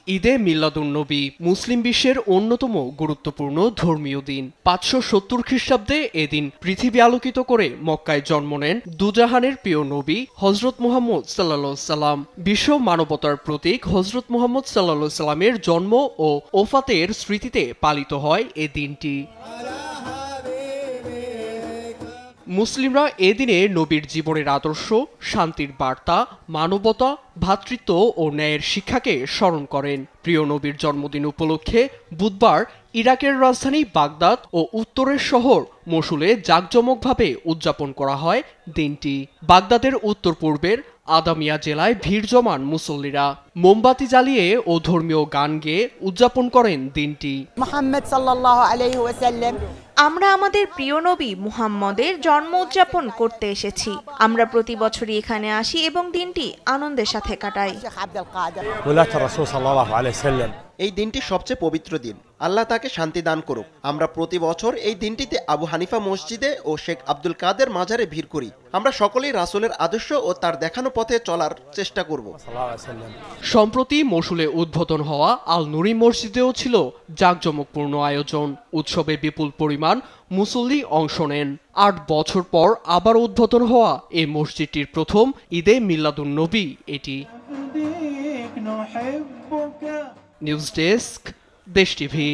ঈদে মিলাদুন্নবী মুসলিম বিশ্বের অন্যতম গুরুত্বপূর্ণ ধর্মীয় দিন। 570 খ্রিস্টাব্দে এদিন পৃথিবী আলোকিত করে মক্কায় জন্ম নেন দুজাহানের প্রিয় নবী হযরত মুহাম্মদ সাল্লাল্লাহু আলাইহি সাল্লাম। বিশ্ব মানবতার প্রতীক হযরত মুহাম্মদ সাল্লাল্লাহু আলাইহি সাল্লামের জন্ম ও ওফাতের স্মৃতিতে পালিত হয় এ দিনটি। মুসলিমরা এদিনে নবীর জীবনের আদর্শ, শান্তির বার্তা, মানবতা, ভ্রাতৃত্ব ও ন্যায়ের শিক্ষাকে স্মরণ করেন। প্রিয় নবীর জন্মদিন উপলক্ষে বুধবার ইরাকের রাজধানী বাগদাদ ও উত্তরের শহর মসুলে জাঁকজমকভাবে উদযাপন করা হয় দিনটি। বাগদাদের উত্তর পূর্বের আদামিয়া জেলায় ভিড় জমান মুসল্লিরা মোমবাতি জ্বালিয়ে ও ধর্মীয় গান গেয়ে উদযাপন করেন দিনটি। মুহাম্মদ সাল্লাল্লাহু আলাইহি ওয়াসাল্লাম, আমরা আমাদের প্রিয় নবী মুহাম্মদের জন্ম উদযাপন করতে এসেছি। আমরা প্রতি বছরই এখানে আসি এবং দিনটি আনন্দের সাথে কাটাই। এই দিনটি সবচেয়ে পবিত্র দিন। আল্লাহ তাকে শান্তি দান করুক। আমরা প্রতি বছর এই দিনটিতে আবু হানিফা মসজিদে ও শেখ আব্দুল কাদের মাজারে ভিড় করি। আমরা সকলেই রাসূলের আদর্শ ও তার দেখানো পথে চলার চেষ্টা করব। সম্প্রতি মসুলে উদ্বোধন হওয়া আল নুরি মসজিদেও ছিল জাঁকজমকপূর্ণ আয়োজন। উৎসবে বিপুল পরিমাণ মুসল্লি অংশ নেন। 8 বছর পর আবার উদ্বোধন হওয়া এই মসজিদটির প্রথম ঈদে মিলাদুন্নবী এটি। নিউজ ডেস্ক, দেশ টিভি।